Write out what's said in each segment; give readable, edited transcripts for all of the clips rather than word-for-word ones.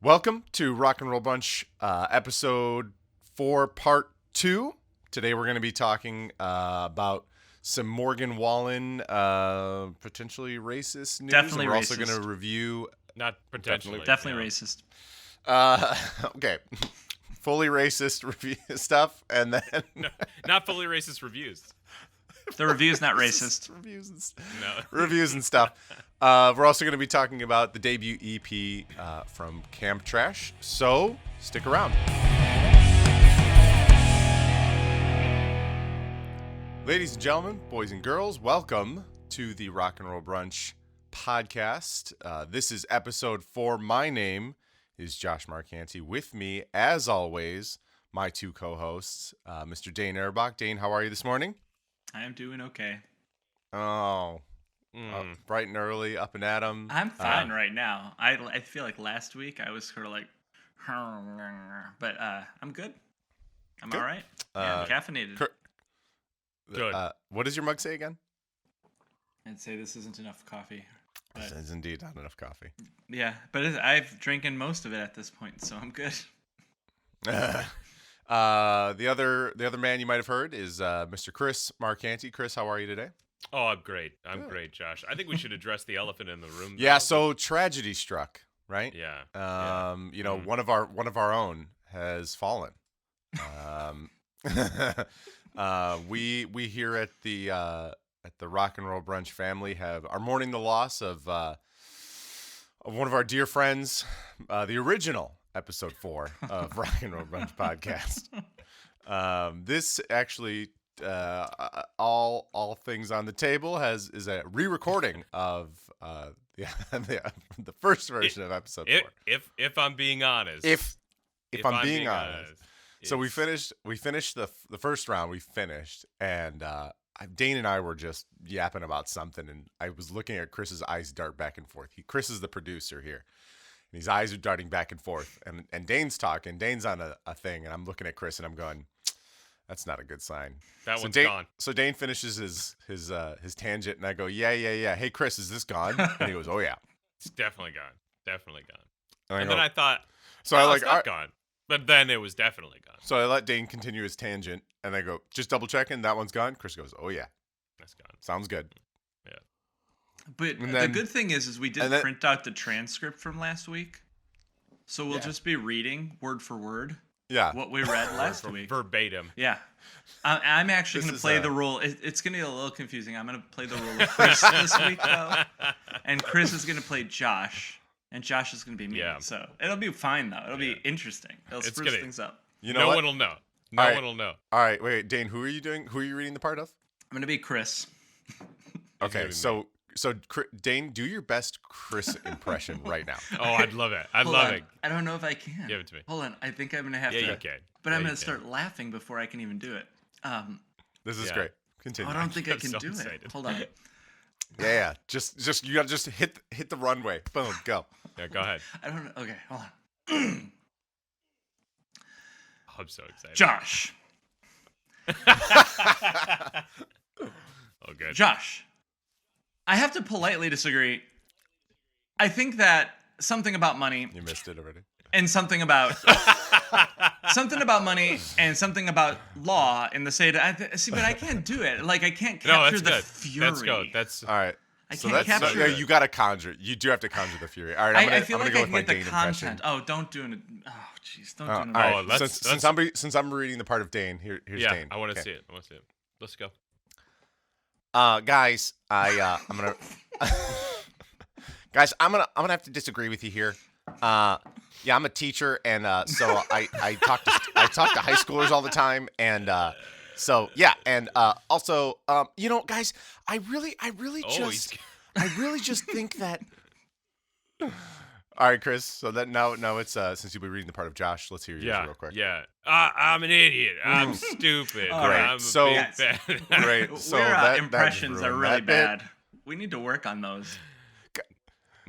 Welcome to Rock and Roll Brunch, episode 4, part 2. Today we're going to be talking about some Morgan Wallen, potentially racist news. Definitely and we're racist. also going to review... Not potentially. Definitely racist. Okay. Fully racist review stuff, and then... No, not fully racist reviews. The review's not racist. Reviews and stuff. We're also going to be talking about the debut EP from Camp Trash, so stick around. Ladies and gentlemen, boys and girls, welcome to the Rock and Roll Brunch podcast. This is episode 4. My name is Josh Marcanti. With me, as always, my two co-hosts, Mr. Dane Erbach. Dane, how are you this morning? I am doing okay. Oh, bright and early, up and at 'em. I'm fine right now. I feel like last week I was sort of like, but I'm good. I'm all right. Yeah, I'm caffeinated. Good. What does your mug say again? I'd say this isn't enough coffee. But, This is indeed not enough coffee. yeah, but I've drinking most of it at this point, so I'm good. The other man you might have heard is Mr. Chris Marcanti. Chris, how are you today? Oh, I'm great. I'm great, Josh. I think we should address the elephant in the room. Yeah. though. So tragedy struck, right? Yeah. One of our own has fallen. We here at the Rock and Roll Brunch family are mourning the loss of one of our dear friends, the original episode 4 of Rock and Roll Brunch podcast. This actually, all things on the table is a re-recording of the first version of episode 4. If I'm being honest. If I'm being honest. So we it's- finished the first round. We finished, and Dane and I were just yapping about something, and I was looking at Chris's eyes dart back and forth. Chris is the producer here, and his eyes are darting back and forth. And Dane's talking. Dane's on a thing, and I'm looking at Chris, and I'm going, "That's not a good sign." That so one's Dane, gone. So Dane finishes his tangent, and I go, "Yeah. Hey, Chris, is this gone?" And he goes, "Oh yeah." It's definitely gone. Definitely gone. And And then I thought, so no, I like, it's all not right. gone. But then it was definitely gone. So I let Dane continue his tangent, and I go, "Just double checking, that one's gone." Chris goes, "Oh yeah, That's gone. sounds good." But And the then- good thing is we did print out the transcript from last week, so we'll just be reading word for word Yeah. what we read last week. Verbatim. Yeah. I'm actually This going to is, play the role. It's going to be a little confusing. I'm going to play the role of Chris this week, though. And Chris is going to play Josh. And Josh is going to be me. Yeah. So it'll be fine, though. It'll be interesting. It'll It's spruce gonna- things up. You know No what? one will know. No All right. one will know. All right, wait, Dane, who are you doing? Who are you reading the part of? I'm going to be Chris. Okay, gonna be so Dane, do your best Chris impression right now. Oh, I'd love it. I'd Hold love on. it. I don't know if I can. Give it to me. Hold on. I think I'm going to have Yeah, to. you can. But Yeah, I'm you going to can. start laughing before I can even do it. This is Yeah. great. Continue. I don't think I I'm can so do it. excited. Hold on. Yeah. Just you gotta just hit the runway. Boom, go. Yeah, go ahead. I don't know. Okay, hold on. I'm so excited. Josh. Oh, good. Josh, I have to politely disagree. I think that something about money You missed it already. and something about money and something about law in the state. See, but I can't do it. Like I can't No, capture that's the good. fury. That's good. That's All right. I So can't that's capture yeah, it. you gotta conjure. You do have to conjure the fury. All right, I feel like go I with can my get the Dane content. impression. Oh, don't do it. Oh, jeez, don't do it. All right. Oh, let's- Since I'm reading the part of Dane, here's yeah. Dane. I want to Okay. see it. I want to see it. Let's go. Guys, I'm gonna I'm gonna have to disagree with you here. Yeah, I'm a teacher, and so I talk to high schoolers all the time, and so yeah, and also guys, I really Oh, he's just think that. All right, Chris. So that now it's since you'll be reading the part of Josh, let's hear yours yeah, real quick. yeah. I'm an idiot. I'm stupid. All right, I'm a so- big fan. Great. So We're, that impressions are ruined really that bit. bad. We need to work on those.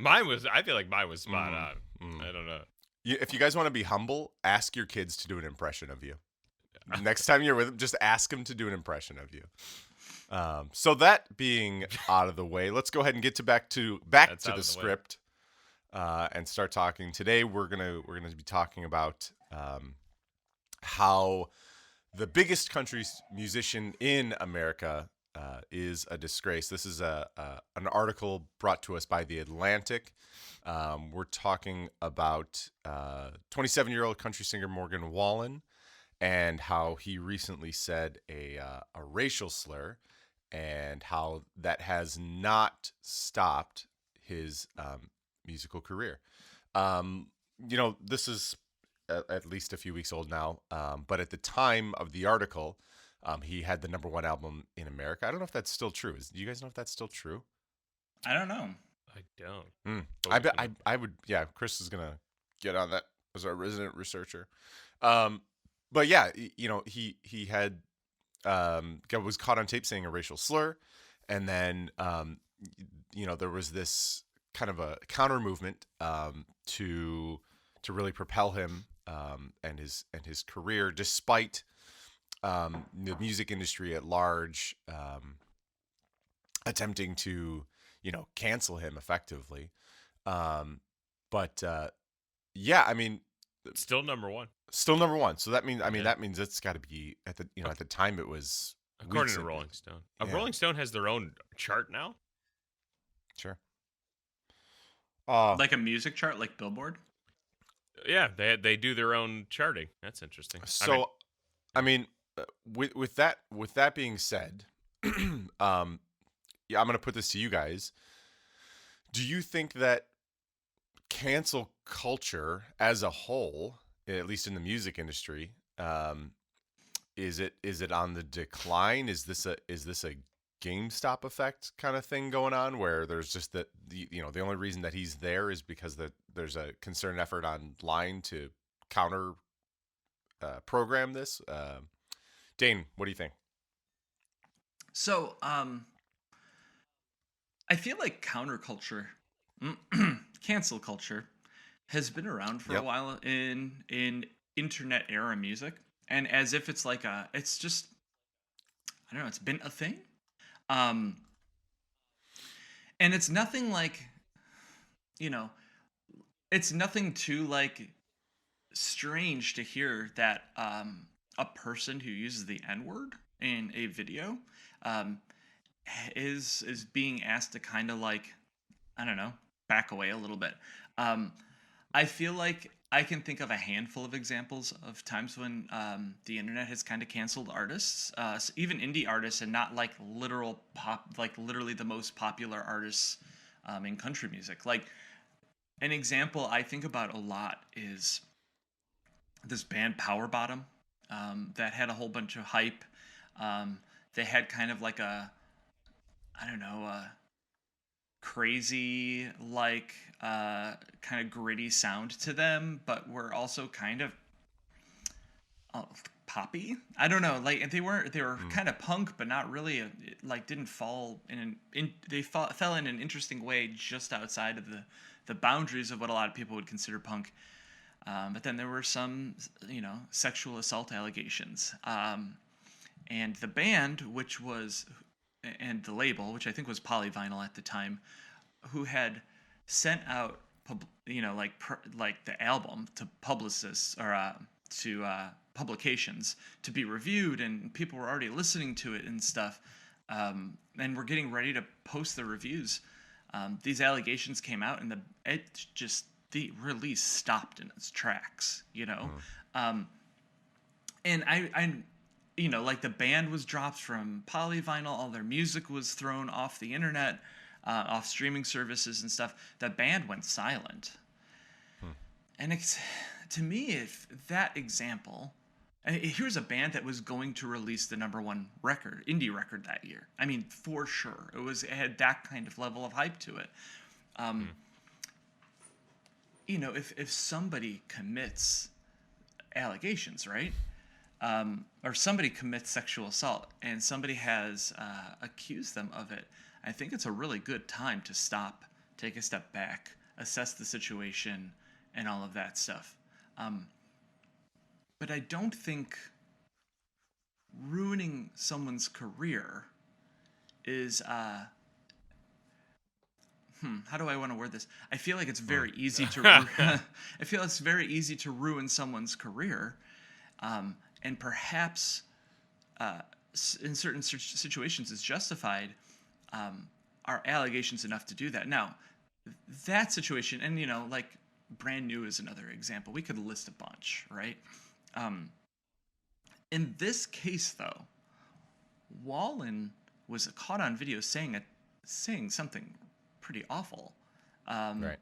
I feel like mine was spot on. I don't know. If you guys want to be humble, ask your kids to do an impression of you. Next time you're with them, just ask them to do an impression of you. So that being out of the way, let's go ahead and get back to That's out the of the way. script. and start talking. Today we're gonna be talking about how the biggest country musician in America is a disgrace. This is an article brought to us by The Atlantic. We're talking about 27-year-old country singer Morgan Wallen and how he recently said a racial slur and how that has not stopped his musical career. This is at least a few weeks old now, but at the time of the article, he had the #1 album in America. I don't know if that's still true. Do you guys know if that's still true? I don't know. I don't. I bet I would. Yeah, Chris is gonna get on that as our resident researcher. But yeah, he had was caught on tape saying a racial slur, and then there was this kind of a counter movement to really propel him and his career, despite the music industry at large attempting to cancel him effectively. But yeah, I mean, still #1. Still #1. So that means that means it's got to be at the at the time it was according to Rolling Stone. Yeah. Rolling Stone has their own chart now. Sure. Like a music chart, like Billboard. Yeah, they do their own charting. That's interesting. So, with that being said, I'm going to put this to you guys. Do you think that cancel culture as a whole, at least in the music industry, is it on the decline? Is this a GameStop effect kind of thing going on, where there's just the only reason that he's there is because there's a concerted effort online to counter program this? Dane, what do you think? So, I feel like counterculture, cancel culture, has been around for a while in internet era music, and as if it's like it's just, I don't know, it's been a thing. And it's nothing like, it's nothing too like strange to hear that a person who uses the N-word in a video is being asked to kind of like, I don't know, back away a little bit. I feel like I can think of a handful of examples of times when the internet has kind of canceled artists, even indie artists, and not like literal pop, like literally the most popular artists in country music. Like an example I think about a lot is this band Power Bottom that had a whole bunch of hype. They had kind of like a, I don't know, crazy like kind of gritty sound to them, but were also kind of poppy. I don't know, like they were kind of punk, but not really like didn't fall they fell in an interesting way just outside of the boundaries of what a lot of people would consider punk. But then there were some sexual assault allegations, and the band, and the label, which I think was Polyvinyl at the time, who had sent out, like the album to publicists or to publications to be reviewed, and people were already listening to it and stuff, and we're getting ready to post the reviews. These allegations came out, and the release stopped in its tracks, and I like the band was dropped from Polyvinyl, all their music was thrown off the internet, off streaming services and stuff. The band went silent. And to me, if that example, here's a band that was going to release the #1 indie record that year. I mean, for sure, it had that kind of level of hype to it. If somebody commits allegations, right? Or somebody commits sexual assault and somebody has accused them of it, I think it's a really good time to stop, take a step back, assess the situation, and all of that stuff. But I don't think ruining someone's career is how do I want to word this? I feel like it's very easy to. I feel it's very easy to ruin someone's career, and perhaps in certain situations it's justified. Are allegations enough to do that? Now, that situation, and like Brand New is another example. We could list a bunch, right? In this case, though, Wallen was caught on video saying something pretty awful. Right.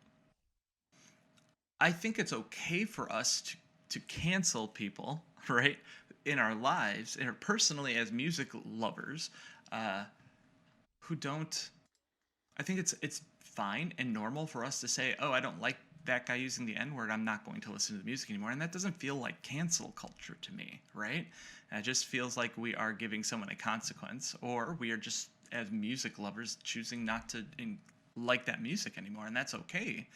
I think it's okay for us to cancel people, right, in our lives, and personally as music lovers, who don't. I think it's fine and normal for us to say, "Oh, I don't like that guy using the N-word. I'm not going to listen to the music anymore." And that doesn't feel like cancel culture to me, right? It just feels like we are giving someone a consequence, or we are just, as music lovers, choosing not to like that music anymore, and that's okay.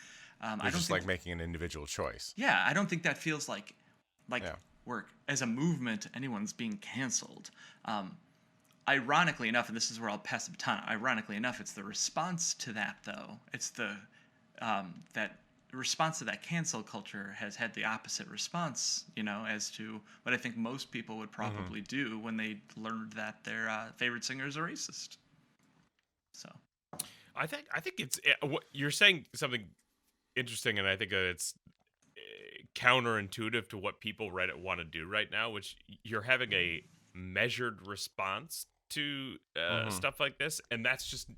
I don't just think like making an individual choice. Yeah, I don't think that feels like we're, as a movement, anyone's being canceled. Ironically enough, and this is where I'll pass the baton. Ironically enough, it's the response to that, though. It's the that response to that cancel culture has had the opposite response, as to what I think most people would probably do when they learned that their favorite singer is a racist. So, I think it's what you're saying something interesting, and I think it's counterintuitive to what people Reddit want to do right now, which you're having a measured response to stuff like this, and that's just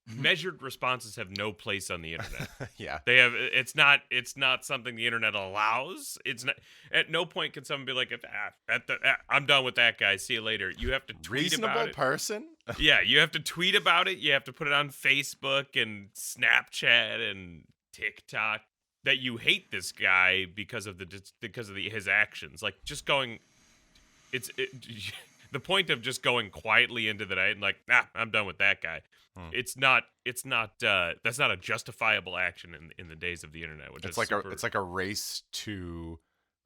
measured responses have no place on the internet. Yeah, they have. It's not something the internet allows. It's not. At no point can someone be like, "I'm done with that guy. See you later." You have to tweet reasonable about it. person. Yeah, you have to tweet about it. You have to put it on Facebook and Snapchat and TikTok that you hate this guy because of his actions. Like just going, the point of just going quietly into the night and like, I'm done with that guy. It's not that's not a justifiable action in the days of the internet. Which It's is it's like a race to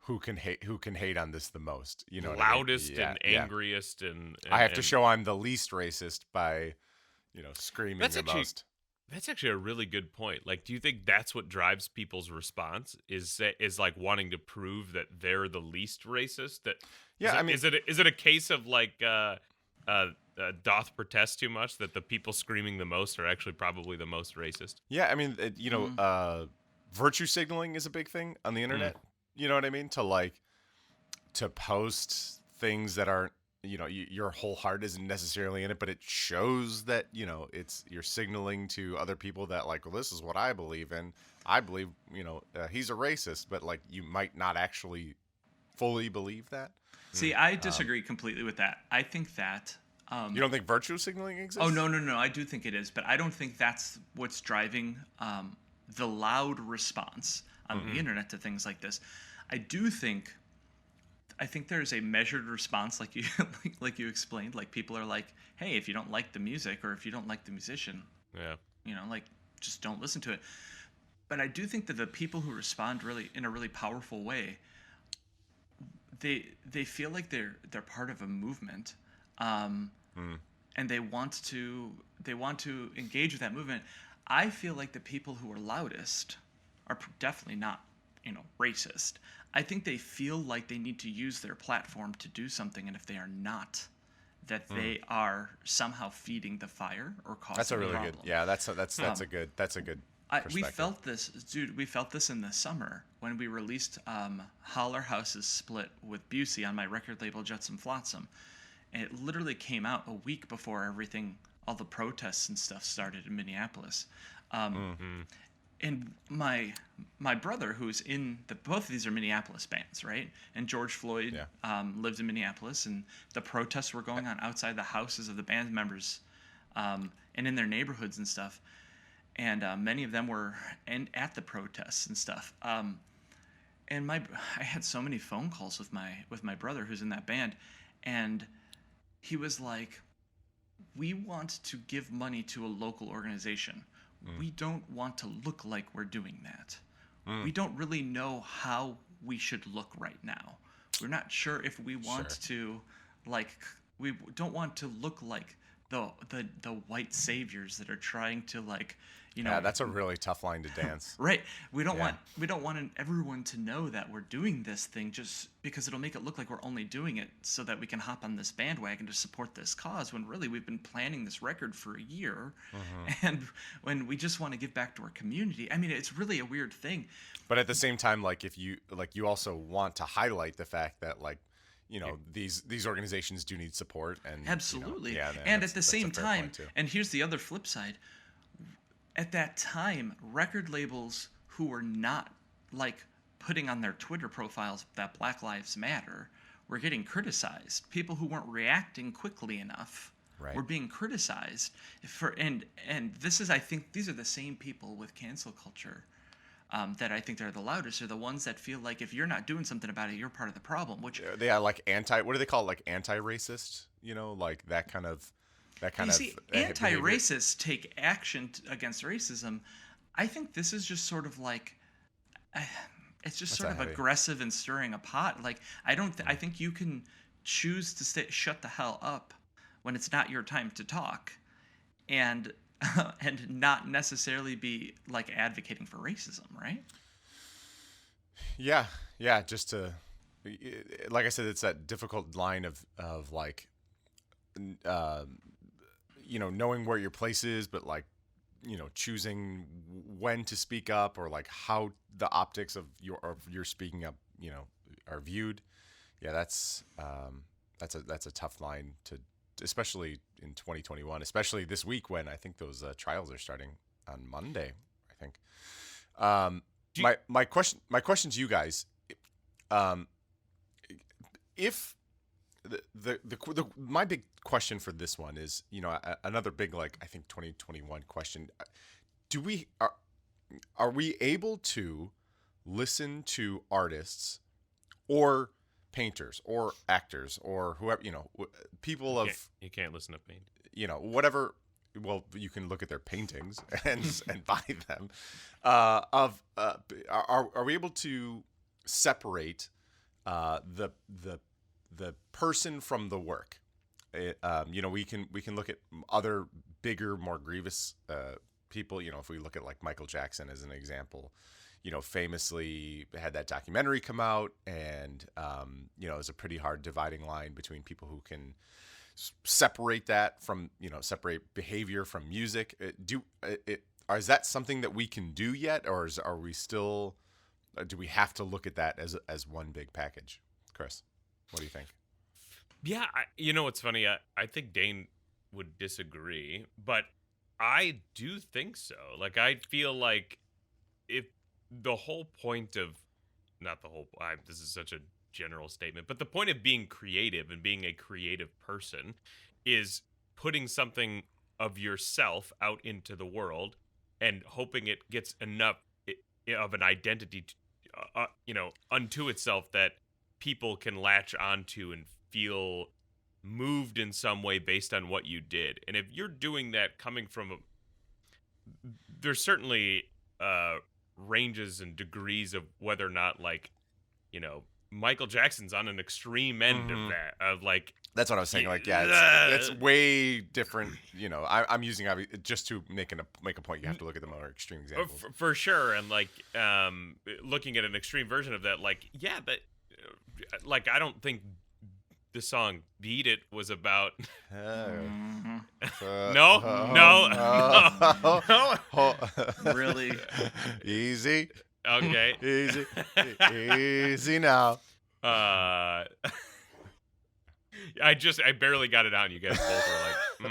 who can hate on this the most. Loudest what I mean? and angriest and I have to show I'm the least racist by screaming the most. That's actually a really good point. Like, do you think that's what drives people's response? Is like wanting to prove that they're the least racist? Is it a case of like doth protest too much, that the people screaming the most are actually probably the most racist? Yeah, I mean, virtue signaling is a big thing on the internet. You know what I mean? To post things that aren't, your whole heart isn't necessarily in it, but it shows that, you're signaling to other people that like, well, this is what I believe in. I believe, he's a racist, but like you might not actually fully believe that. See, I disagree completely with that. I think that you don't think virtue signaling exists? Oh, no. I do think it is, but I don't think that's what's driving the loud response on the internet to things like this. I think there's a measured response, like you like you explained. Like people are like, hey, if you don't like the music or if you don't like the musician, just don't listen to it. But I do think that the people who respond really in a really powerful way, they feel like they're part of a movement, and they want to engage with that movement. I feel like the people who are loudest are definitely not racist. I think they feel like they need to use their platform to do something, and if they are not, that they are somehow feeding the fire or causing That's a really problem. good. Yeah, that's a good perspective. We felt this, dude. We felt this in the summer when we released Holler House's split with Busey on my record label Jetsam Flotsam. And it literally came out a week before all the protests and stuff started in Minneapolis. And my brother, who's in both of these are Minneapolis bands, right? And George Floyd lived in Minneapolis, and the protests were going on outside the houses of the band members, and in their neighborhoods and stuff. And many of them were at the protests and stuff. And I had so many phone calls with my brother, who's in that band, and he was like, "We want to give money to a local organization. We don't want to look like we're doing that. We don't really know how we should look right now. We're not sure if we want to, we don't want to look like the white saviors that are trying to Yeah, that's a really tough line to dance. Right. We don't want everyone to know that we're doing this thing just because it'll make it look like we're only doing it so that we can hop on this bandwagon to support this cause, when really we've been planning this record for a year, and when we just want to give back to our community. I mean, it's really a weird thing. But at the same time, like, if you you also want to highlight the fact that, like, these organizations do need support, and absolutely. And at the same time, and here's the other flip side. At that time, record labels who were not, like, putting on their Twitter profiles that Black Lives Matter were getting criticized. People who weren't reacting quickly enough were being criticized and this is, I think, these are the same people with cancel culture that I think they're the loudest, are the ones that feel like if you're not doing something about it, you're part of the problem. Which they are, like, what do they call it? Like anti-racist, like that kind of. Anti-racists take action against racism. I think this is just sort of like, it's just sort of aggressive and stirring a pot. Like, I think you can choose to shut the hell up when it's not your time to talk, and not necessarily be, like, advocating for racism, right? Yeah. Just to, like I said, it's that difficult line of like, knowing where your place is, but, like, choosing when to speak up, or, like, how the optics of your speaking up, are viewed. Yeah, that's a tough line to, especially in 2021, especially this week when I think those trials are starting on Monday, I think. My question to you guys, if my big question for this one is, another big, like, I think 2021 question, are we able to listen to artists or painters or actors or whoever, people you can't listen to paint, whatever. Well, you can look at their paintings and buy them. Are we able to separate the person from the work? We can look at other bigger, more grievous people. If we look at, like, Michael Jackson as an example, famously had that documentary come out, and it's a pretty hard dividing line between people who can separate that from, separate behavior from music. Is that something that we can do yet, or are we still? Do we have to look at that as one big package? Chris, what do you think? Yeah, what's funny? I think Dane would disagree, but I do think so. Like, I feel like if the whole point of, not the whole, this is such a general statement, but the point of being creative and being a creative person is putting something of yourself out into the world and hoping it gets enough of an identity, unto itself that people can latch onto and feel moved in some way based on what you did. And if you're doing that coming from there's certainly ranges and degrees of whether or not, like, Michael Jackson's on an extreme end of that, of, like, that's what I was saying. Like, yeah, it's way different. I'm using just to make a point. You have to look at the more extreme examples for sure. And, like, looking at an extreme version of that, like, yeah, but, like, I don't think the song "Beat It" was about. No. Really? Easy. Okay. Easy now. I barely got it out, and you guys both were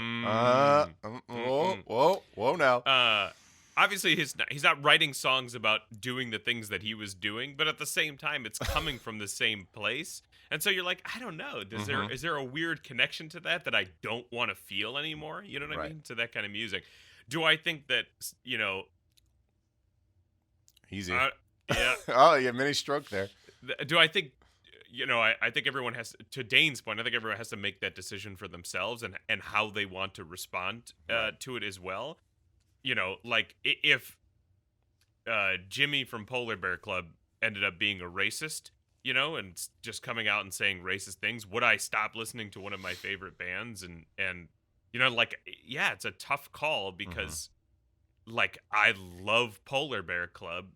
like, whoa now. Obviously, he's not writing songs about doing the things that he was doing, but at the same time, it's coming from the same place. And so you're like, I don't know. Is there a weird connection to that I don't want to feel anymore? You know what I mean? To that kind of music. Do I think that, Easy. Yeah. Oh, yeah, mini stroke there. Do I think, I think everyone has, to Dane's point, I think everyone has to make that decision for themselves and how they want to respond to it as well. Like, if Jimmy from Polar Bear Club ended up being a racist, and just coming out and saying racist things, would I stop listening to one of my favorite bands? And like, yeah, it's a tough call because like I love Polar Bear Club,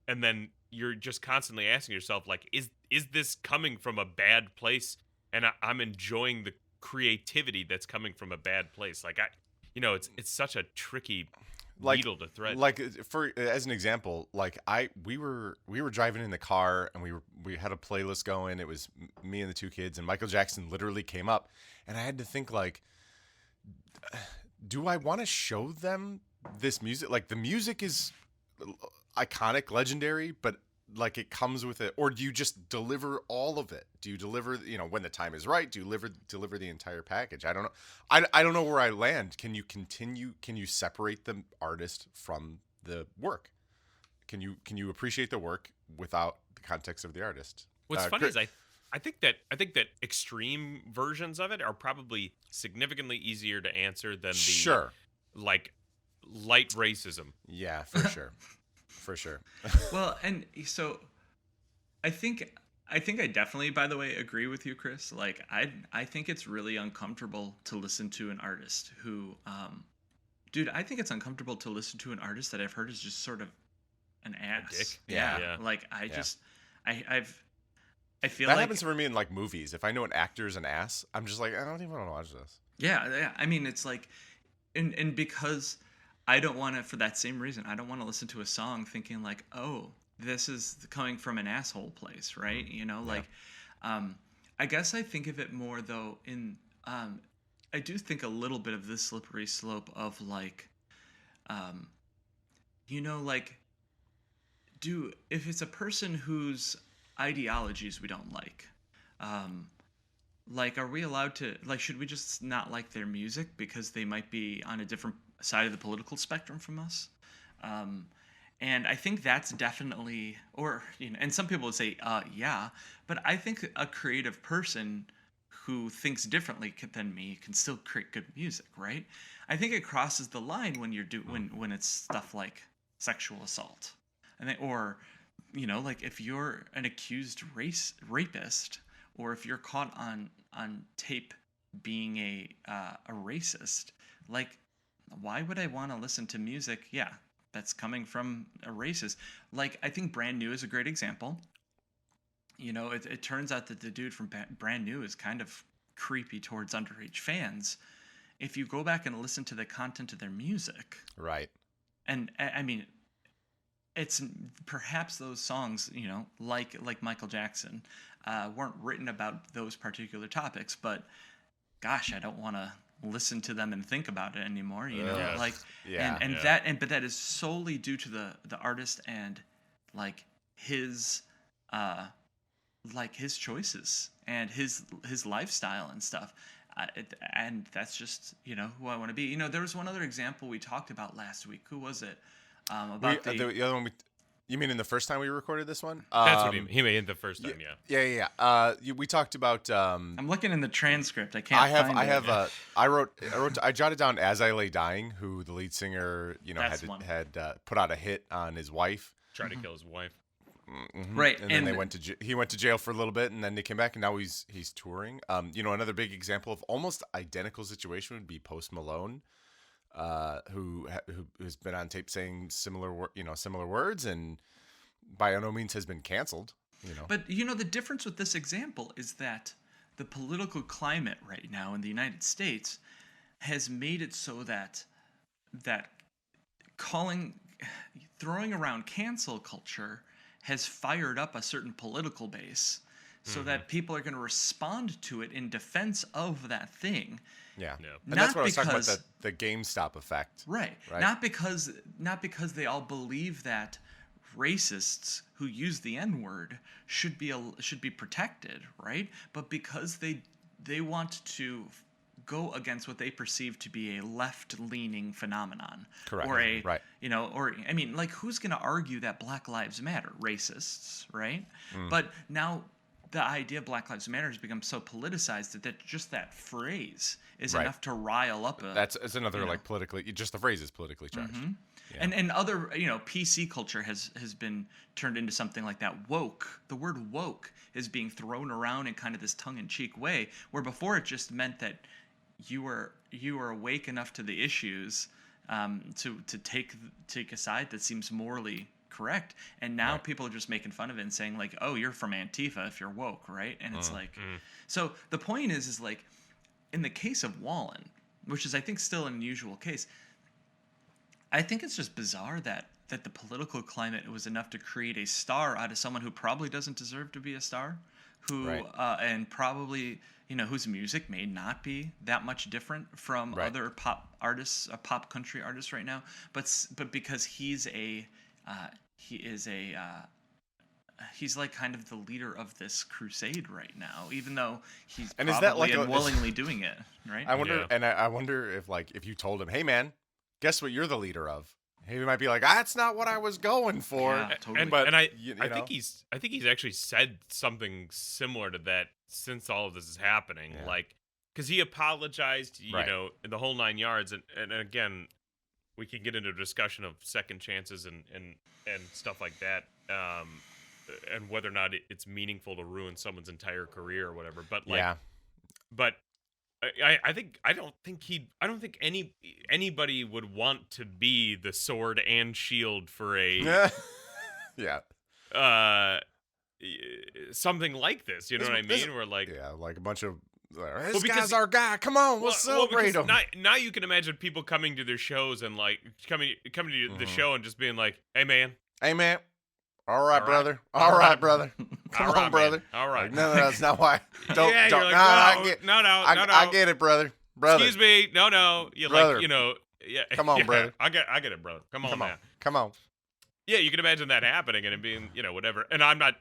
and then you're just constantly asking yourself, like, is this coming from a bad place? And I'm enjoying the creativity that's coming from a bad place. Like it's such a tricky needle to thread. Like for as an example, like we were driving in the car and we had a playlist going. It was me and the two kids, and Michael Jackson literally came up, and I had to think, like, do I want to show them this music? Like, the music is iconic, legendary, but like it comes with it, or do you just deliver all of it? Do you deliver, when the time is right? Do you deliver the entire package? I don't know. I don't know where I land. Can you separate the artist from the work? Can you appreciate the work without the context of the artist? What's funny is I think that extreme versions of it are probably significantly easier to answer than the like light racism. Yeah, for sure. For sure. Well, and so I think I definitely, by the way, agree with you, Chris. Like, I think it's really uncomfortable to listen to an artist who, dude, I think it's uncomfortable to listen to an artist that I've heard is just sort of an ass. A dick. Yeah. Like, I feel that like happens for me in like movies. If I know an actor's an ass, I'm just like, I don't even want to watch this. Yeah. I mean, it's like, and because I don't want to, for that same reason, I don't want to listen to a song thinking like, oh, this is coming from an asshole place, right? I guess I think of it more though in, I do think a little bit of this slippery slope of like, like, if it's a person whose ideologies we don't like, are we allowed to, like, should we just not like their music because they might be on a different side of the political spectrum from us? And I think that's definitely, or, and some people would say, yeah, but I think a creative person who thinks differently than me can still create good music, right? I think it crosses the line when when it's stuff like sexual assault, or, like if you're an accused rapist, or if you're caught on tape being a racist, like, why would I want to listen to music? Yeah, that's coming from a racist. Like, I think Brand New is a great example. It turns out that the dude from Brand New is kind of creepy towards underage fans. If you go back and listen to the content of their music, right? And I mean, it's perhaps those songs, like Michael Jackson, weren't written about those particular topics, but gosh, I don't want to listen to them and think about it anymore, Yes. like, Yeah. But that is solely due to the artist and like his choices and his lifestyle and stuff, and that's just who I want to be. There was one other example we talked about last week. Who was it? About the other one. You mean in the first time we recorded this one? That's what he made the first time. Yeah. We talked about. I'm looking in the transcript. I can't. I jotted down "As I Lay Dying," who the lead singer, had put out a hit on his wife. Tried to kill his wife. Mm-hmm. Right, and then he went to jail for a little bit, and then they came back, and now he's touring. Another big example of almost identical situation would be Post Malone. Who's been on tape saying similar words, and by no means has been canceled. But the difference with this example is that the political climate right now in the United States has made it so that throwing around cancel culture has fired up a certain political base, so that people are going to respond to it in defense of that thing. Yeah. And that's what I was talking about, the GameStop effect. Right. Not because they all believe that racists who use the N-word should be protected, right? But because they want to go against what they perceive to be a left-leaning phenomenon. Correct. Like, who's going to argue that Black Lives Matter? Racists, right? But now the idea of Black Lives Matter has become so politicized that just that phrase is enough to rile up it's another like politically, just the phrase is politically charged. Mm-hmm. Yeah. And other, PC culture has been turned into something like that. Woke, the word woke is being thrown around in kind of this tongue-in-cheek way, where before it just meant that you were awake enough to the issues to take a side that seems morally correct. And now people are just making fun of it and saying like, oh, you're from Antifa if you're woke, right? And it's like, so the point is like, in the case of Wallen, which is I think still an unusual case, I think it's just bizarre that the political climate was enough to create a star out of someone who probably doesn't deserve to be a star, who and probably, you know, whose music may not be that much different from other pop artists, pop country artists right now, but because he's like kind of the leader of this crusade right now, even though he's and probably is that like unwillingly doing it, right? I wonder, and I wonder if like if you told him, hey man, guess what you're the leader of? He might be like, that's not what I was going for. Yeah, totally. I think he's actually said something similar to that since all of this is happening. Yeah. Like, because he apologized, you know, in the whole 9 yards, and again, we can get into a discussion of second chances and stuff like that, and whether or not it's meaningful to ruin someone's entire career or whatever. But like, but. I don't think anybody would want to be the sword and shield for a something like this. You know what I mean? We're like like a bunch of this guy's our guy. Come on, we'll celebrate him. Now you can imagine people coming to their shows and like coming to the show and just being like, hey man. All right, brother. All right, brother. Come on, brother. All right. Like, no, that's not why. Don't. Like, I get it, brother. Excuse me. No. You brother. Like, you know. Yeah. Come on, brother. I get it, brother. Come on, man. Come on. Yeah, you can imagine that happening and it being, you know, whatever. And I'm not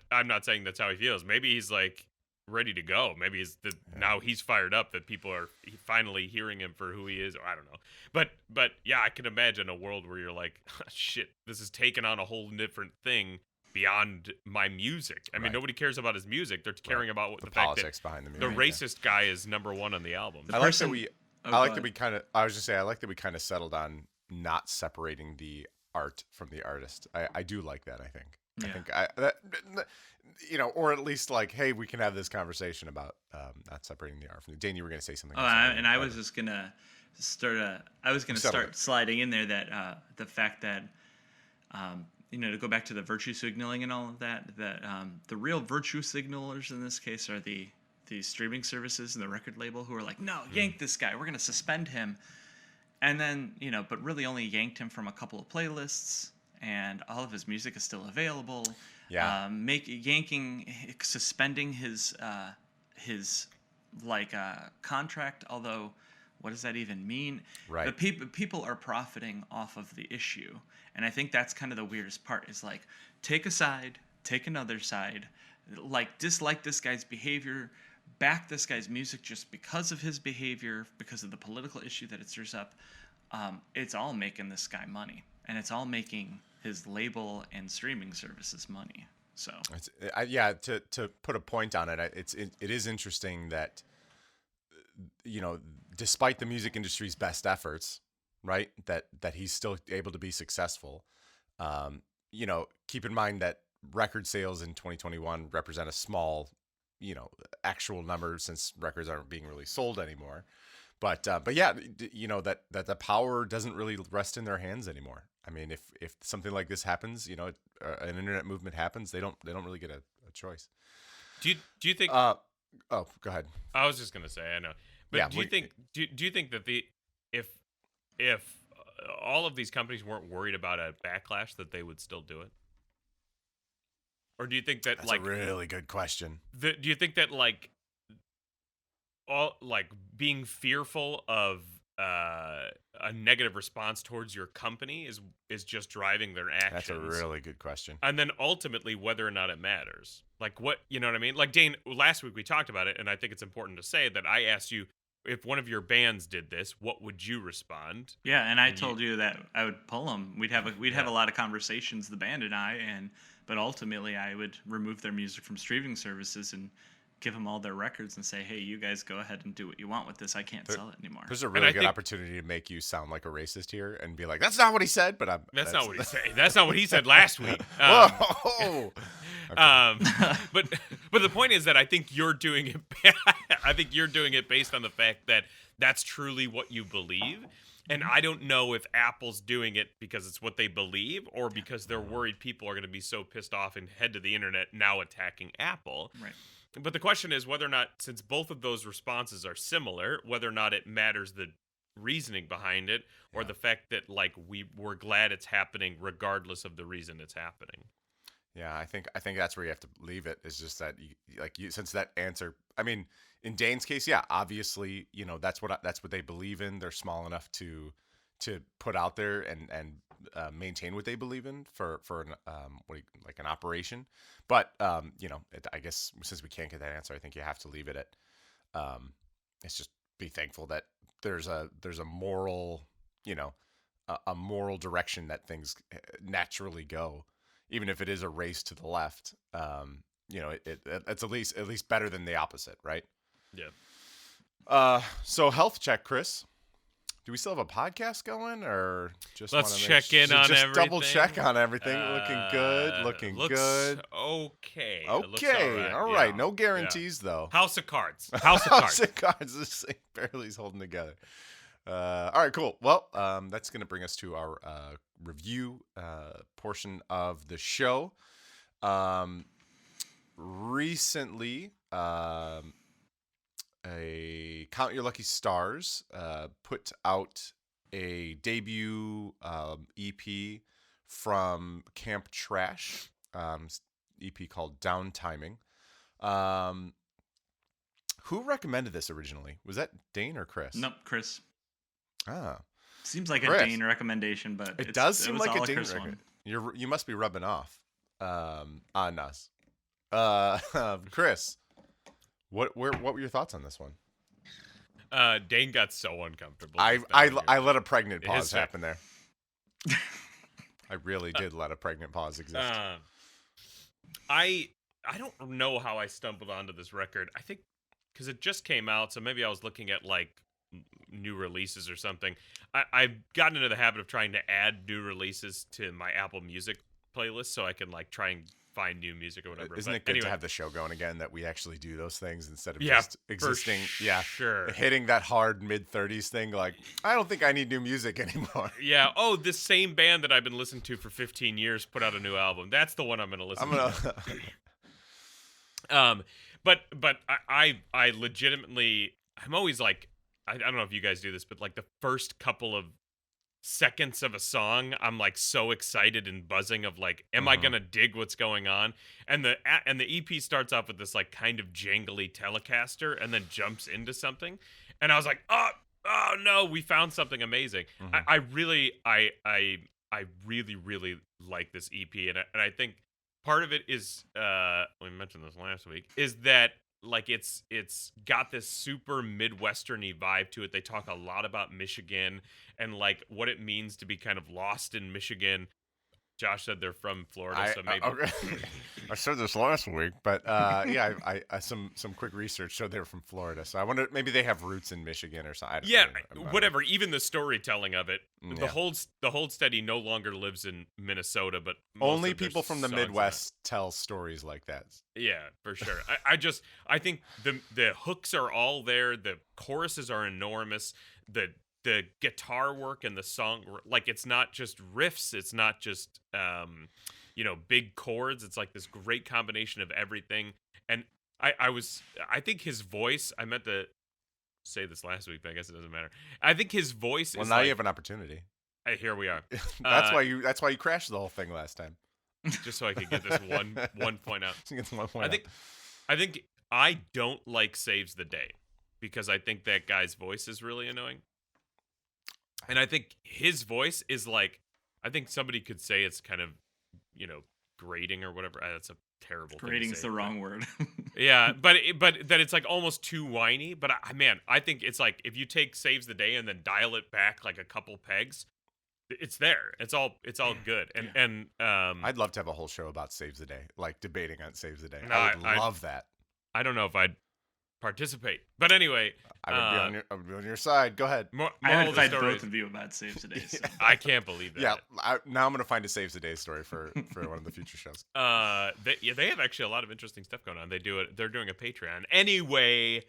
saying that's how he feels. Maybe he's like ready to go. Maybe now he's fired up that people are finally hearing him for who he is. Or I don't know. But yeah, I can imagine a world where you're like, shit, this is taking on a whole different thing beyond my music. I mean, nobody cares about his music. They're caring about what the politics fact that behind the music. The racist guy is #1 on the album. I like that we kind of settled on not separating the art from the artist. I do like that. I think you know, or at least like, hey, we can have this conversation about not separating the art from the. Dane, you were going to say something. I was just gonna start sliding in there that the fact that you know, to go back to the virtue signaling and all of that the real virtue signalers in this case are the streaming services and the record label who are like, no, yank this guy, we're going to suspend him. And then, you know, but really only yanked him from a couple of playlists, and all of his music is still available. Yeah. Suspending his contract, although what does that even mean? Right. The people are profiting off of the issue. And I think that's kind of the weirdest part is like, take a side, take another side, like dislike this guy's behavior, back this guy's music just because of his behavior, because of the political issue that it stirs up. It's all making this guy money, and it's all making his label and streaming services money. So to put a point on it, it is interesting that, you know, despite the music industry's best efforts, right, that he's still able to be successful. You know, keep in mind that record sales in 2021 represent a small, you know, actual number since records aren't being really sold anymore. But yeah, you know, that the power doesn't really rest in their hands anymore. I mean, if something like this happens, you know, an internet movement happens, they don't really get a choice. Do you think? Oh, go ahead. I was just gonna say, I know, but yeah, do you think that if all of these companies weren't worried about a backlash, that they would still do it? Or do you think that that's a really good question? Do you think that being fearful of a negative response towards your company is just driving their actions? That's a really good question. And then ultimately whether or not it matters. Like what, you know what I mean? Like Dane, last week we talked about it, and I think it's important to say that I asked you, if one of your bands did this, what would you respond? Yeah, and I told you that I would pull them. We'd have a lot of conversations, the band and I, but ultimately I would remove their music from streaming services and give them all their records and say, hey, you guys go ahead and do what you want with this. I can't sell it anymore. There's a really good opportunity to make you sound like a racist here and be like, that's not what he said, but that's not what he said. That's not what he said last week. Whoa. Okay. But the point is that I think you're doing it. I think you're doing it based on the fact that that's truly what you believe. And I don't know if Apple's doing it because it's what they believe or because they're worried people are going to be so pissed off and head to the internet now attacking Apple. Right. But the question is whether or not, since both of those responses are similar, whether or not it matters the reasoning behind it or the fact that like we're glad it's happening regardless of the reason it's happening. Yeah, I think that's where you have to leave it. Is just that you since that answer. I mean, in Dane's case, yeah, obviously, that's what they believe in. They're small enough to put out there and maintain what they believe in for an operation. But I guess since we can't get that answer, I think you have to leave it at. It's just be thankful that there's a moral, a moral direction that things naturally go. Even if it is a race to the left, it's at least better than the opposite, right? Yeah. So health check, Chris. Do we still have a podcast going, or just let's check in on everything? Just double check on everything. Looking good. Looking good. Okay. Okay. All right. No guarantees though. House of Cards. House of Cards. This thing barely is holding together. All right, cool. Well, that's going to bring us to our review portion of the show. Recently, a Count Your Lucky Stars put out a debut EP from Camp Trash, EP called Downtiming. Who recommended this originally? Was that Dane or Chris? Nope, Chris. Ah, seems like Chris. a Dane recommendation, but it does seem like a Dane recommendation. You must be rubbing off on us. Chris, what were your thoughts on this one? Dane got so uncomfortable. I let a pregnant pause happen there. I really did let a pregnant pause exist. I don't know how I stumbled onto this record. I think because it just came out, so maybe I was looking at like new releases or something. I've gotten into the habit of trying to add new releases to my Apple Music playlist so I can like try and find new music or whatever. Isn't it good to have the show going again, that we actually do those things instead of just existing? Sure. Hitting that hard mid-30s thing, like, I don't think I need new music anymore. Yeah. Oh, this same band that I've been listening to for 15 years put out a new album. That's the one I'm going to listen to. But I legitimately, I'm always like, I don't know if you guys do this, but like the first couple of seconds of a song, I'm like so excited and buzzing of like, am I gonna dig what's going on? And the EP starts off with this like kind of jangly Telecaster and then jumps into something, and I was like, oh no, we found something amazing. I really like this EP, and I think part of it is we mentioned this last week, is that like it's got this super Midwestern-y vibe to it. They talk a lot about Michigan and like what it means to be kind of lost in Michigan. Josh said they're from Florida, so maybe I said this last week, but yeah, I some quick research showed they were from Florida. So I wonder, maybe they have roots in Michigan or something. Whatever. Even the storytelling of it, the Hold Steady no longer lives in Minnesota, but only people from the Midwest tell stories like that. Yeah, for sure. I think the hooks are all there. The choruses are enormous. The guitar work and the song, like it's not just riffs, it's not just big chords, it's like this great combination of everything. And I think his voice, I meant to say this last week, but I guess it doesn't matter. I think his voice is now you have an opportunity. Here we are. That's why you crashed the whole thing last time. Just so I could get this one point out. I think I don't like Saves the Day because I think that guy's voice is really annoying. And I think his voice is like, I think somebody could say it's kind of, grating or whatever. That's a terrible thing. Grating's the wrong word. Yeah, but that it's like almost too whiny. But I think it's like if you take Saves the Day and then dial it back like a couple pegs, it's there. It's all good. And I'd love to have a whole show about Saves the Day, like debating on Saves the Day. I would love that. I don't know if I'd participate, but anyway, I would be on your side. Go ahead. I would fight both of you about Saves the Day. So. I can't believe that. Yeah, now I'm gonna find a Saves the Day story for one of the future shows. They have actually a lot of interesting stuff going on. They're doing a Patreon anyway.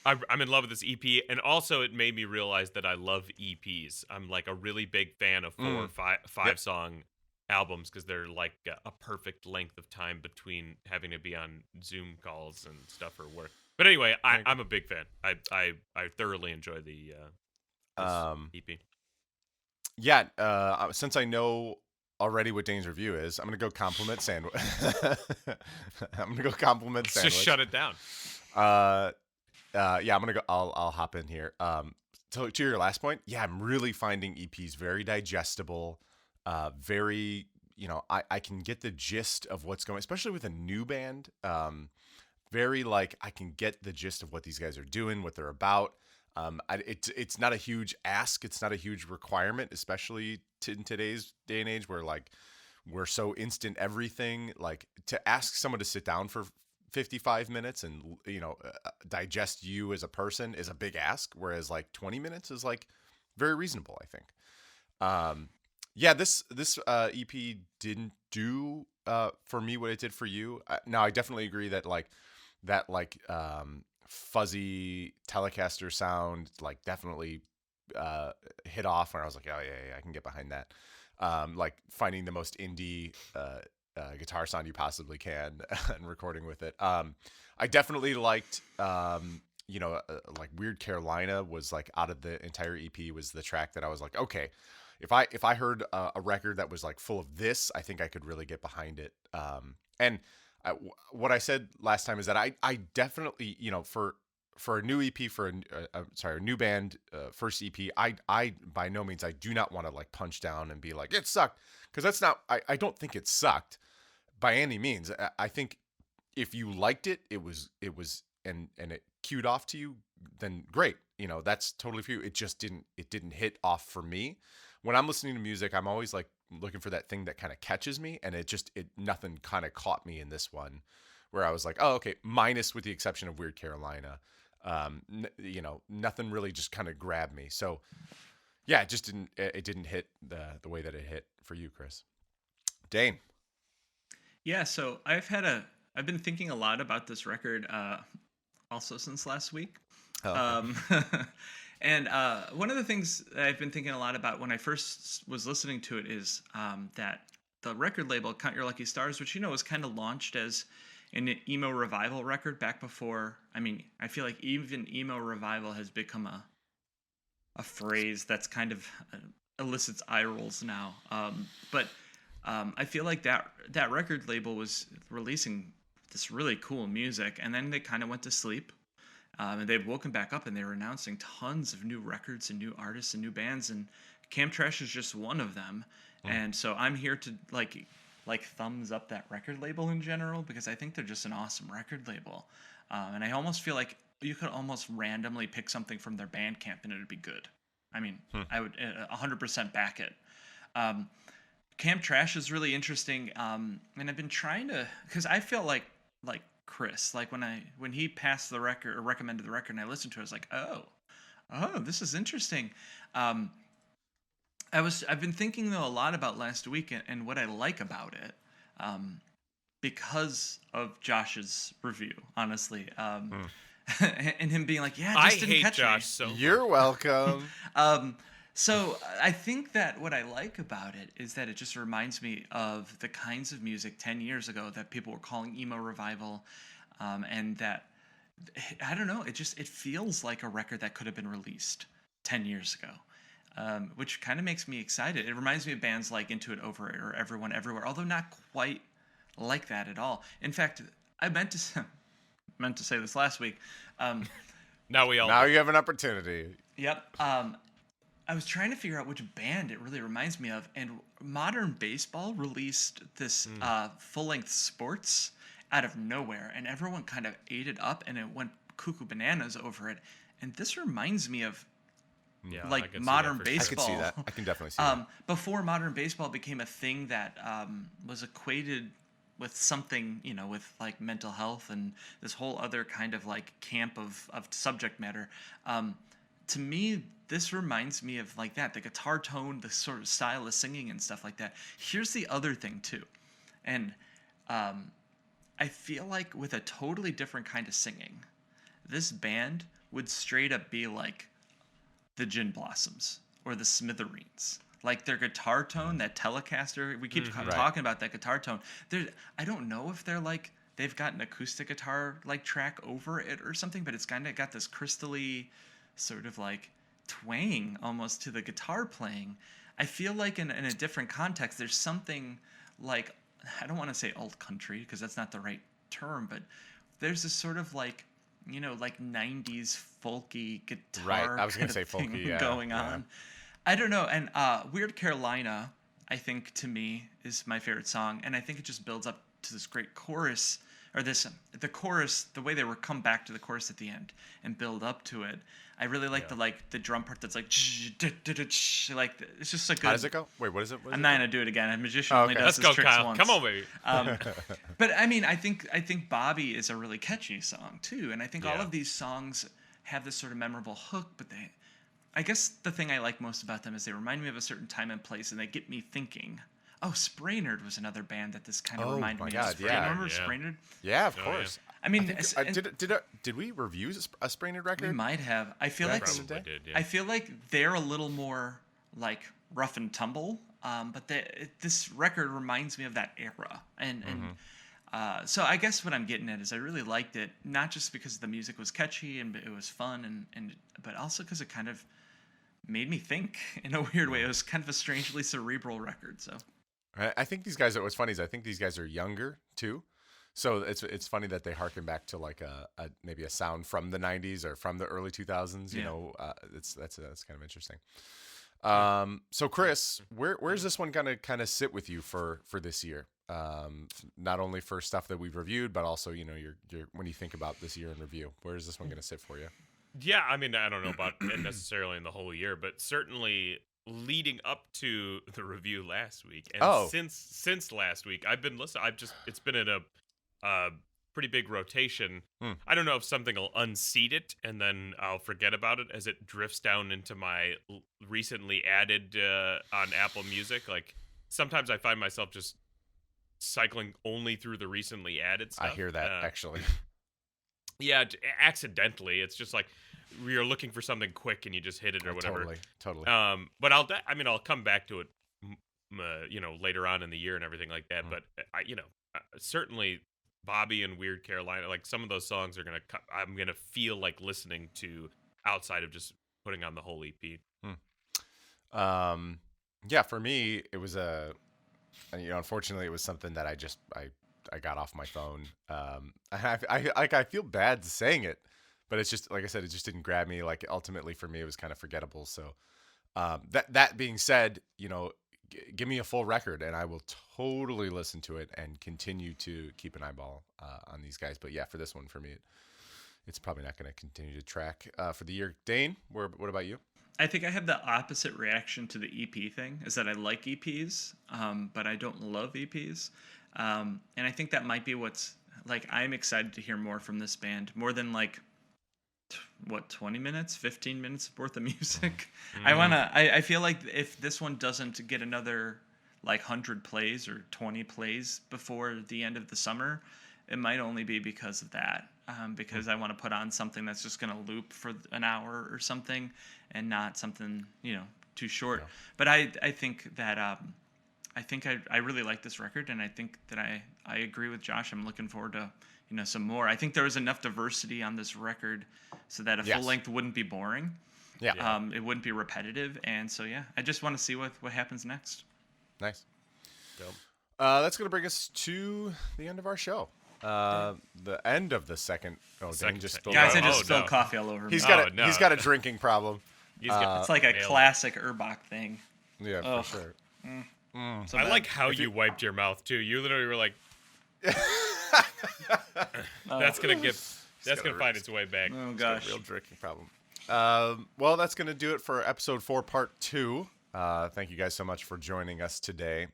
I'm in love with this EP, and also it made me realize that I love EPs. I'm like a really big fan of 4 or 5 song albums because they're like a perfect length of time between having to be on Zoom calls and stuff or work. But anyway, I'm a big fan. I thoroughly enjoy the EP. Yeah, since I know already what Dane's review is, I'm gonna go compliment sandwich. I'm gonna go compliment sandwich. Just shut it down. Yeah, I'm gonna go. I'll hop in here. So to your last point, yeah, I'm really finding EPs very digestible. Very, I can get the gist of what's going, especially with a new band. Very like I can get the gist of what these guys are doing, what they're about. It's not a huge ask. It's not a huge requirement, especially in today's day and age where like we're so instant everything. Like to ask someone to sit down for 55 minutes and digest you as a person is a big ask, whereas like 20 minutes is like very reasonable, I think. Yeah, this EP didn't do for me what it did for you. Now I definitely agree that fuzzy Telecaster sound like definitely hit off where I was like, oh yeah, I can get behind that. Like finding the most indie guitar sound you possibly can and recording with it. I definitely liked, like Weird Carolina was like out of the entire EP was the track that I was like, okay, if I heard a record that was like full of this, I think I could really get behind it. And what I said last time is that I definitely, for a new EP, a new band, first EP, I by no means, I do not want to like punch down and be like, it sucked. Cause that's not, I don't think it sucked by any means. I think if you liked it, it was, and it cued off to you, then great. That's totally for you. It just didn't hit off for me. When I'm listening to music, I'm always like looking for that thing that kind of catches me. And nothing kind of caught me in this one where I was like, oh, okay. Minus with the exception of Weird Carolina. Nothing really just kind of grabbed me. So yeah, it didn't hit the way that it hit for you, Chris. Dane. Yeah, so I've been thinking a lot about this record, also since last week. Oh. And one of the things that I've been thinking a lot about when I first was listening to it is that the record label, Count Your Lucky Stars, which was kind of launched as an emo revival record back before. I mean, I feel like even emo revival has become a phrase that's kind of elicits eye rolls now. But I feel like that record label was releasing this really cool music, and then they kind of went to sleep. And they've woken back up and they were announcing tons of new records and new artists and new bands, and Camp Trash is just one of them. And so I'm here to like thumbs up that record label in general because I think they're just an awesome record label. And I almost feel like you could almost randomly pick something from their Bandcamp and it would be good. I mean, I would 100% back it. Camp Trash is really interesting. And I've been trying to, because I feel like Chris, like when he passed the record or recommended the record and I listened to it, I was like, oh, this is interesting. I've been thinking though a lot about last week and what I like about it, because of Josh's review, honestly, and him being like, yeah, it just didn't catch Josh me. so You're welcome. So I think that what I like about it is that it just reminds me of the kinds of music 10 years ago that people were calling emo revival, and that, I don't know, it feels like a record that could have been released 10 years ago, which kind of makes me excited. It reminds me of bands like Into It Over It or Everyone Everywhere, although not quite like that at all. In fact, I meant to say this last week. Now you have an opportunity. Yep. I was trying to figure out which band it really reminds me of, and Modern Baseball released this full-length Sports out of nowhere, and everyone kind of ate it up, and it went cuckoo bananas over it. And this reminds me of Modern Baseball. I can see that. I can definitely see that. Before Modern Baseball became a thing that was equated with something, with like mental health and this whole other kind of like camp of subject matter. To me, this reminds me of like that, the guitar tone, the sort of style of singing and stuff like that. Here's the other thing too. And I feel like with a totally different kind of singing, this band would straight up be like the Gin Blossoms or the Smithereens. Like their guitar tone, that Telecaster, we keep talking about that guitar tone. I don't know if they're like, they've got an acoustic guitar like track over it or something, but it's kind of got this crystally sort of like twang almost to the guitar playing. I feel like in a different context, there's something like, I don't want to say alt country because that's not the right term, but there's this sort of like, like 90s folky guitar Right, I was going to say folky, yeah. going on. I don't know. And Weird Carolina, I think, to me, is my favorite song. And I think it just builds up to this great chorus, or the chorus, the way they were come back to the chorus at the end and build up to it. I really like the drum part that's like, like it's just a good. How does it go? Wait, what is it? I'm not gonna do it again. A magician only does Let's his go, tricks Kyle. once. Come on, baby. But I mean, I think Bobby is a really catchy song too, and I think all of these songs have this sort of memorable hook. But I guess the thing I like most about them is they remind me of a certain time and place, and they get me thinking. Oh, Sprainerd was another band that this kind of reminded me of. Remember Sprainerd? Yeah, of course. Yeah. I mean, did we review a Sprainerd record? We might have. I feel like did, yeah. I feel like they're a little more like rough and tumble, but this record reminds me of that era, and so I guess what I'm getting at is I really liked it, not just because the music was catchy and it was fun, but also because it kind of made me think in a weird way. It was kind of a strangely cerebral record. So I think these guys. What's funny is I think these guys are younger too. So it's funny that they harken back to like maybe a sound from the 90s or from the early 2000s. You know, that's kind of interesting. So Chris, where's this one gonna kind of sit with you for this year? Not only for stuff that we've reviewed, but also your when you think about this year in review, where is this one gonna sit for you? Yeah, I mean, I don't know about it necessarily in the whole year, but certainly leading up to the review last week, and since last week, I've been listening. It's been in a pretty big rotation. I don't know if something will unseat it and then I'll forget about it as it drifts down into my recently added on Apple Music. Like sometimes I find myself just cycling only through the recently added stuff. I hear that actually. Yeah, accidentally. It's just like you're looking for something quick and you just hit it or whatever. Totally. But I'll come back to it, later on in the year and everything like that. But certainly Bobby and Weird Carolina, like some of those songs I'm gonna feel like listening to outside of just putting on the whole EP. Yeah, for me it was unfortunately it was something that I got off my phone. I feel bad saying it, but it's just like I said, it just didn't grab me. Like ultimately for me it was kind of forgettable. So that being said, give me a full record and I will totally listen to it and continue to keep an eyeball on these guys. But yeah, for this one, for me, it's probably not going to continue to track for the year. Dane, what about you? I think I have the opposite reaction to the EP thing, is that I like EPs, but I don't love EPs. And I think that might be what's, like, I'm excited to hear more from this band, more than, like, 20 minutes, 15 minutes worth of music. I feel like if this one doesn't get another, like, 100 plays or 20 plays before the end of the summer, it might only be because of that. Because I want to put on something that's just going to loop for an hour or something and not something, too short. Yeah. But I think that I really like this record, and I think that I agree with Josh. I'm looking forward to, some more. I think there was enough diversity on this record so that a full length wouldn't be boring. Yeah. It wouldn't be repetitive. And so, I just want to see what happens next. Nice. Dope. That's going to bring us to the end of our show. The end of the second. Oh, Dane just spilled. Guys, I just spilled coffee all over me. He's got a drinking problem. It's like a classic Urbach thing. Yeah, for sure. So I like how you wiped your mouth too. You literally were like, "That's gonna find its way back." Oh gosh, real drinking problem. Well, that's gonna do it for episode 4, part 2. Thank you guys so much for joining us today.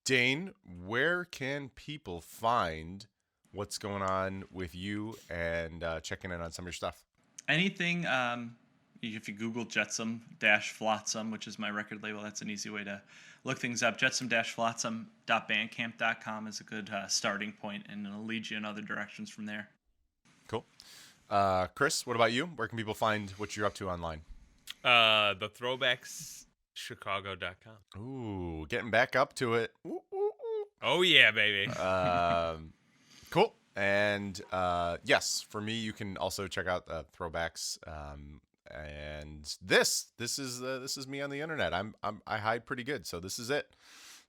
Dane, where can people find what's going on with you and checking in on some of your stuff? Anything, if you Google Jetsam-Flotsam, which is my record label, that's an easy way to look things up. Jetsam-Flotsam.bandcamp.com is a good starting point, and it'll lead you in other directions from there. Cool. Chris, what about you? Where can people find what you're up to online? The throwbackschicago.com. Ooh, getting back up to it. Ooh, ooh, ooh. Oh yeah, baby. Cool. And yes, for me, you can also check out Throwbacks. And this is me on the internet. I hide pretty good, so this is it.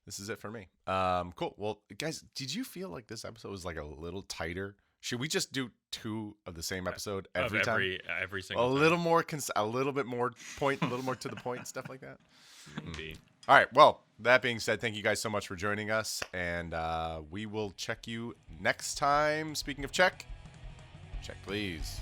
This is it for me. Cool. Well, guys, did you feel like this episode was like a little tighter? Should we just do 2 of the same episode every time? Every single time. A little more, a little bit more point, a little more to the point, stuff like that. Indeed. All right. Well, that being said, thank you guys so much for joining us, and we will check you next time. Speaking of check, please.